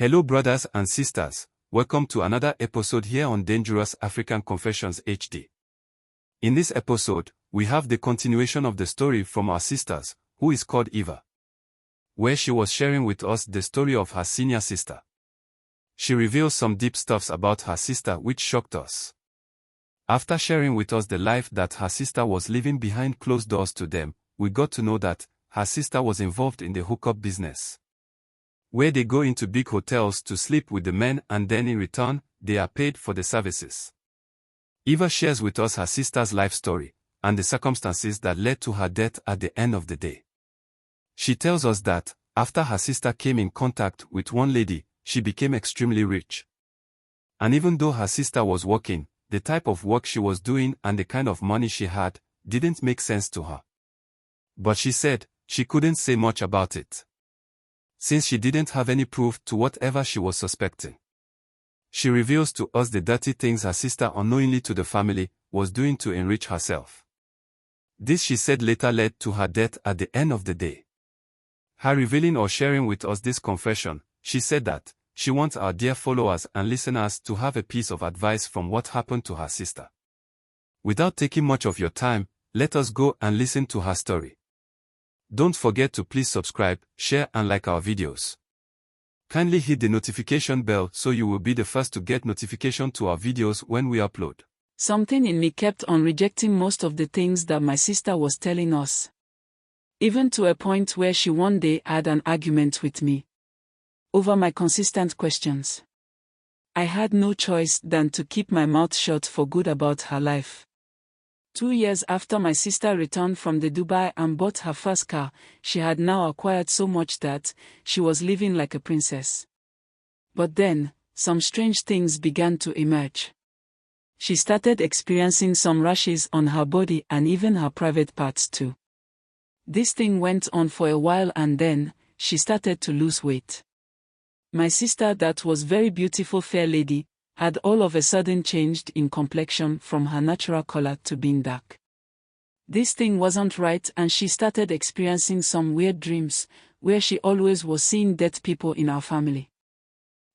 Hello brothers and sisters, welcome to another episode here on Dangerous African Confessions HD. In this episode, we have the continuation of the story from our sisters, who is called Eva, where she was sharing with us the story of her senior sister. She reveals some deep stuffs about her sister which shocked us. After sharing with us the life that her sister was living behind closed doors to them, we got to know that her sister was involved in the hookup business, where they go into big hotels to sleep with the men and then in return, they are paid for the services. Eva shares with us her sister's life story, and the circumstances that led to her death at the end of the day. She tells us that, after her sister came in contact with one lady, she became extremely rich. And even though her sister was working, the type of work she was doing and the kind of money she had, didn't make sense to her. But she said, she couldn't say much about it, since she didn't have any proof to whatever she was suspecting. She reveals to us the dirty things her sister unknowingly to the family was doing to enrich herself. This she said later led to her death at the end of the day. Her revealing or sharing with us this confession, she said that she wants our dear followers and listeners to have a piece of advice from what happened to her sister. Without taking much of your time, let us go and listen to her story. Don't forget to please subscribe, share and like our videos. Kindly hit the notification bell so you will be the first to get notification to our videos when we upload. Something in me kept on rejecting most of the things that my sister was telling us, even to a point where she one day had an argument with me over my consistent questions. I had no choice than to keep my mouth shut for good about her life. 2 years after my sister returned from the Dubai and bought her first car, she had now acquired so much that she was living like a princess. But then, some strange things began to emerge. She started experiencing some rashes on her body and even her private parts too. This thing went on for a while and then, she started to lose weight. My sister, that was very beautiful fair lady, had all of a sudden changed in complexion from her natural color to being dark. This thing wasn't right and she started experiencing some weird dreams, where she always was seeing dead people in our family.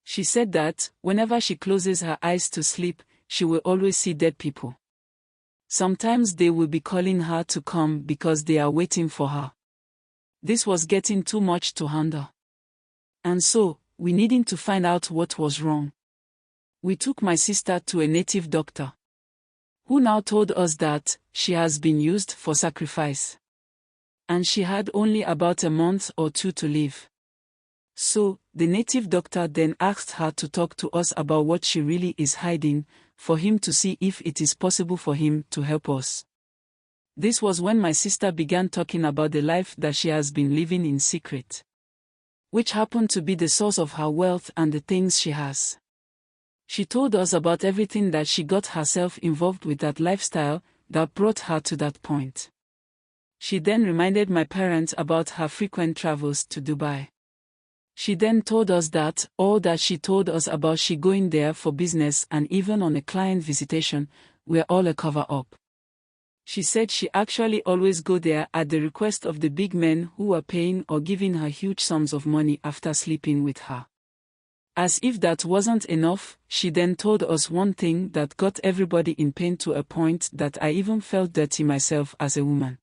She said that, whenever she closes her eyes to sleep, she will always see dead people. Sometimes they will be calling her to come because they are waiting for her. This was getting too much to handle. And so, we needed to find out what was wrong. We took my sister to a native doctor, who now told us that she has been used for sacrifice, and she had only about a month or two to live. So, the native doctor then asked her to talk to us about what she really is hiding, for him to see if it is possible for him to help us. This was when my sister began talking about the life that she has been living in secret, which happened to be the source of her wealth and the things she has. She told us about everything that she got herself involved with, that lifestyle that brought her to that point. She then reminded my parents about her frequent travels to Dubai. She then told us that all that she told us about she going there for business and even on a client visitation were all a cover-up. She said she actually always go there at the request of the big men who were paying or giving her huge sums of money after sleeping with her. As if that wasn't enough, she then told us one thing that got everybody in pain to a point that I even felt dirty myself as a woman.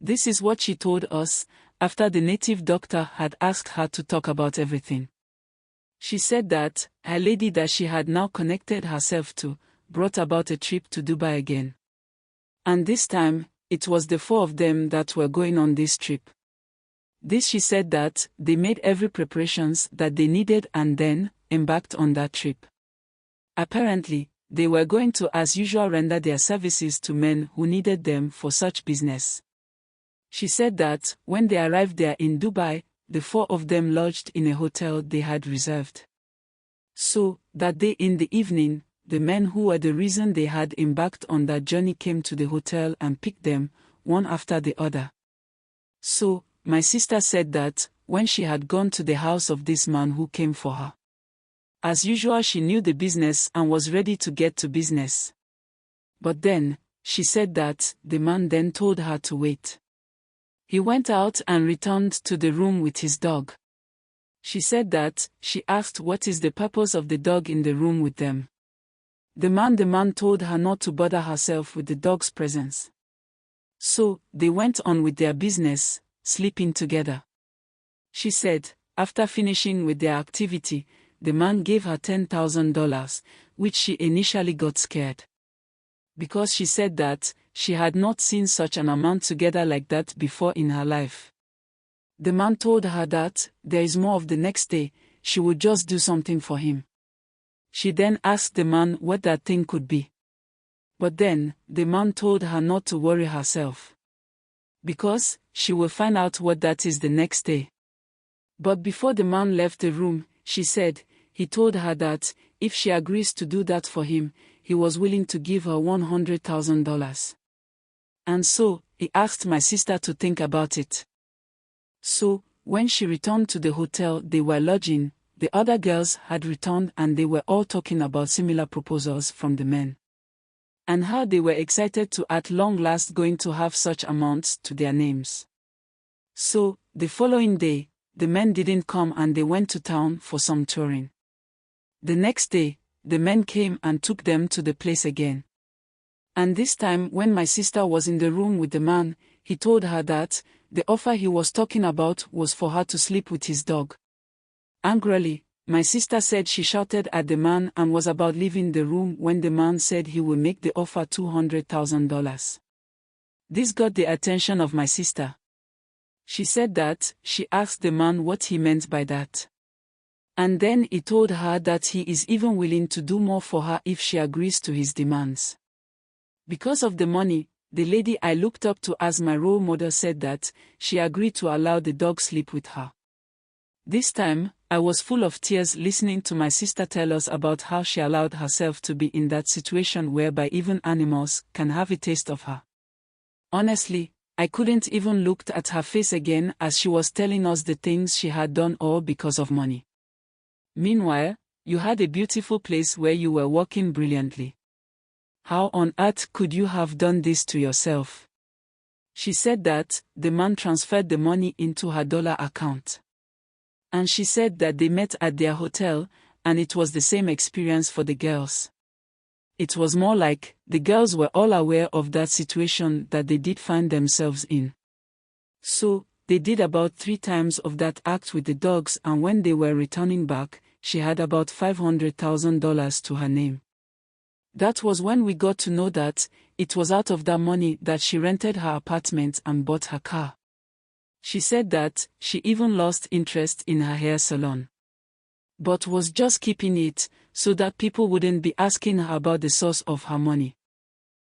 This is what she told us, after the native doctor had asked her to talk about everything. She said that her lady that she had now connected herself to brought about a trip to Dubai again. And this time, it was the 4 of them that were going on this trip. This she said that they made every preparations that they needed and then embarked on that trip. Apparently, they were going to as usual render their services to men who needed them for such business. She said that when they arrived there in Dubai, the 4 of them lodged in a hotel they had reserved. So, that day in the evening, the men who were the reason they had embarked on that journey came to the hotel and picked them, one after the other. So, my sister said that, when she had gone to the house of this man who came for her, as usual she knew the business and was ready to get to business. But then, she said that the man then told her to wait. He went out and returned to the room with his dog. She said that she asked what is the purpose of the dog in the room with them. The man told her not to bother herself with the dog's presence. So, they went on with their business, sleeping together. She said, after finishing with their activity, the man gave her $10,000, which she initially got scared. Because she said that she had not seen such an amount together like that before in her life. The man told her that there is more of the next day, she would just do something for him. She then asked the man what that thing could be. But then, the man told her not to worry herself. Because she will find out what that is the next day. But before the man left the room, she said, he told her that, if she agrees to do that for him, he was willing to give her $100,000. And so, he asked my sister to think about it. So, when she returned to the hotel they were lodging, the other girls had returned and they were all talking about similar proposals from the men. And how they were excited to at long last going to have such amounts to their names. So, the following day, the men didn't come and they went to town for some touring. The next day, the men came and took them to the place again. And this time when my sister was in the room with the man, he told her that the offer he was talking about was for her to sleep with his dog. Angrily, my sister said she shouted at the man and was about leaving the room when the man said he would make the offer $200,000. This got the attention of my sister. She said that she asked the man what he meant by that. And then he told her that he is even willing to do more for her if she agrees to his demands. Because of the money, the lady I looked up to as my role model said that she agreed to allow the dog sleep with her. This time, I was full of tears listening to my sister tell us about how she allowed herself to be in that situation whereby even animals can have a taste of her. Honestly, I couldn't even look at her face again as she was telling us the things she had done all because of money. Meanwhile, you had a beautiful place where you were working brilliantly. How on earth could you have done this to yourself? She said that the man transferred the money into her dollar account. And she said that they met at their hotel, and it was the same experience for the girls. It was more like the girls were all aware of that situation that they did find themselves in. So, they did about 3 times of that act with the dogs, and when they were returning back, she had about $500,000 to her name. That was when we got to know that it was out of that money that she rented her apartment and bought her car. She said that she even lost interest in her hair salon. But was just keeping it so that people wouldn't be asking her about the source of her money.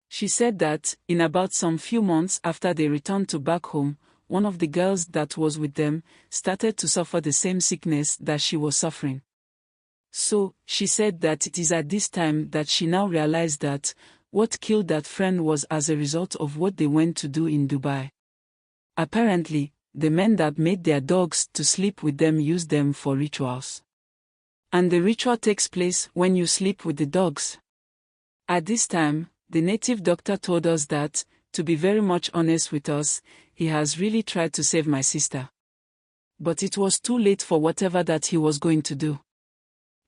She said that in about some few months after they returned to back home, one of the girls that was with them started to suffer the same sickness that she was suffering. So, she said that it is at this time that she now realized that what killed that friend was as a result of what they went to do in Dubai. Apparently, the men that made their dogs to sleep with them used them for rituals. And the ritual takes place when you sleep with the dogs. At this time, the native doctor told us that, to be very much honest with us, he has really tried to save my sister. But it was too late for whatever that he was going to do.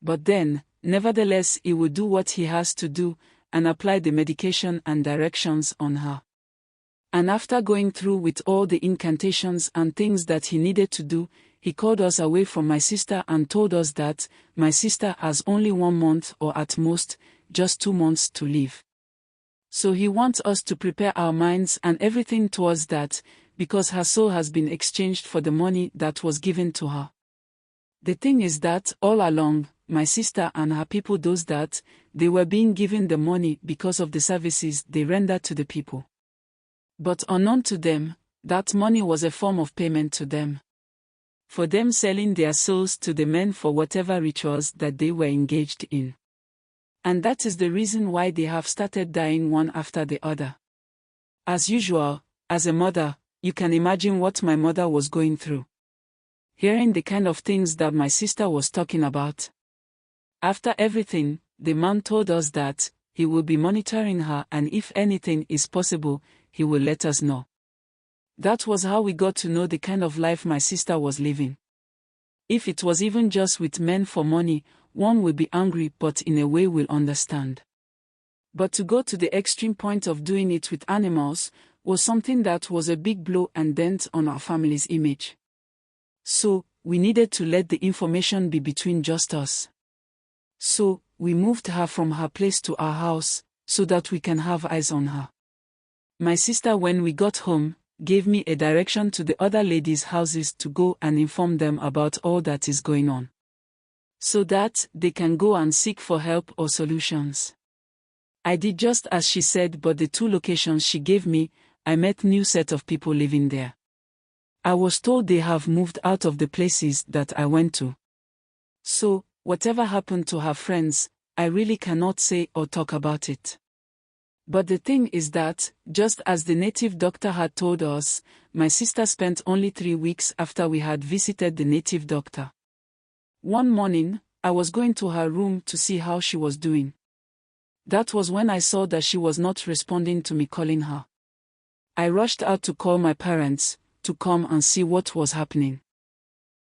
But then, nevertheless he would do what he has to do, and apply the medication and directions on her. And after going through with all the incantations and things that he needed to do, he called us away from my sister and told us that my sister has only 1 month or at most, just 2 months to live. So he wants us to prepare our minds and everything towards that, because her soul has been exchanged for the money that was given to her. The thing is that, all along, my sister and her people those that, they were being given the money because of the services they rendered to the people. But unknown to them, that money was a form of payment to them. For them selling their souls to the men for whatever rituals that they were engaged in. And that is the reason why they have started dying one after the other. As usual, as a mother, you can imagine what my mother was going through. Hearing the kind of things that my sister was talking about. After everything, the man told us that he will be monitoring her and if anything is possible, he will let us know. That was how we got to know the kind of life my sister was living. If it was even just with men for money, one will be angry but in a way will understand. But to go to the extreme point of doing it with animals was something that was a big blow and dent on our family's image. So, we needed to let the information be between just us. So, we moved her from her place to our house, so that we can have eyes on her. My sister, when we got home, gave me a direction to the other ladies' houses to go and inform them about all that is going on, so that they can go and seek for help or solutions. I did just as she said, but the 2 locations she gave me, I met new set of people living there. I was told they have moved out of the places that I went to. So, whatever happened to her friends, I really cannot say or talk about it. But the thing is that, just as the native doctor had told us, my sister spent only 3 weeks after we had visited the native doctor. One morning, I was going to her room to see how she was doing. That was when I saw that she was not responding to me calling her. I rushed out to call my parents, to come and see what was happening.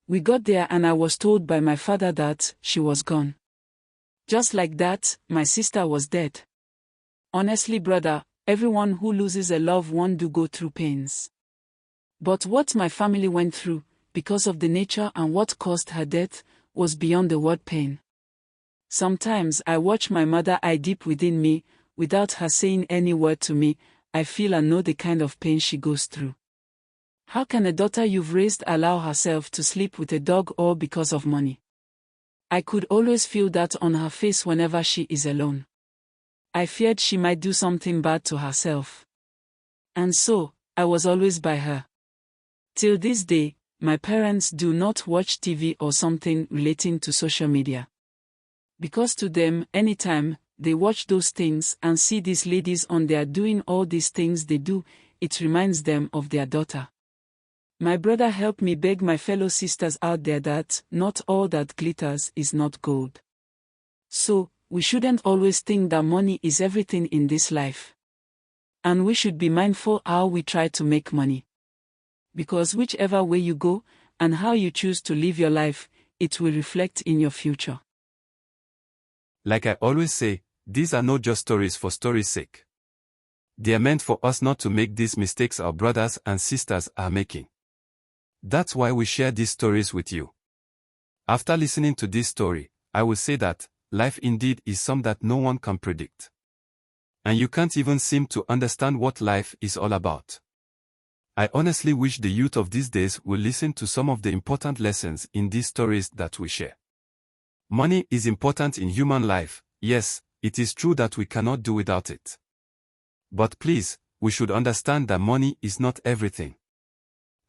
We got there and I was told by my father that she was gone. Just like that, my sister was dead. Honestly, brother, everyone who loses a loved one do go through pains. But what my family went through, because of the nature and what caused her death, was beyond the word pain. Sometimes I watch my mother eye deep within me, without her saying any word to me, I feel and know the kind of pain she goes through. How can a daughter you've raised allow herself to sleep with a dog all because of money? I could always feel that on her face whenever she is alone. I feared she might do something bad to herself. And so, I was always by her. Till this day, my parents do not watch TV or something relating to social media. Because to them, anytime they watch those things and see these ladies on there doing all these things they do, it reminds them of their daughter. My brother helped me beg my fellow sisters out there that not all that glitters is not gold. So, we shouldn't always think that money is everything in this life. And we should be mindful how we try to make money. Because whichever way you go, and how you choose to live your life, it will reflect in your future. Like I always say, these are not just stories for story's sake. They are meant for us not to make these mistakes our brothers and sisters are making. That's why we share these stories with you. After listening to this story, I will say that life indeed is some that no one can predict. And you can't even seem to understand what life is all about. I honestly wish the youth of these days will listen to some of the important lessons in these stories that we share. Money is important in human life, yes, it is true that we cannot do without it. But please, we should understand that money is not everything.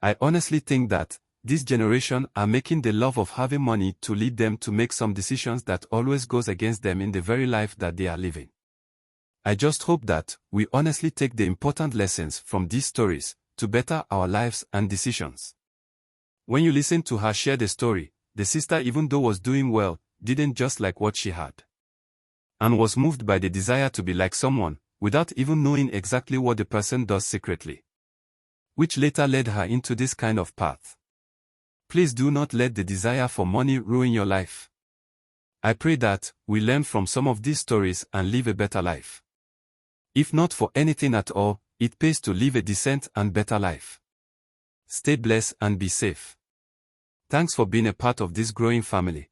I honestly think that this generation are making the love of having money to lead them to make some decisions that always goes against them in the very life that they are living. I just hope that we honestly take the important lessons from these stories to better our lives and decisions. When you listen to her share the story, the sister, even though was doing well, didn't just like what she had. And was moved by the desire to be like someone, without even knowing exactly what the person does secretly. Which later led her into this kind of path. Please do not let the desire for money ruin your life. I pray that we learn from some of these stories and live a better life. If not for anything at all, it pays to live a decent and better life. Stay blessed and be safe. Thanks for being a part of this growing family.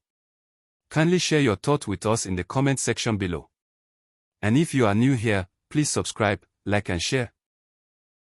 Kindly share your thought with us in the comment section below. And if you are new here, please subscribe, like and share.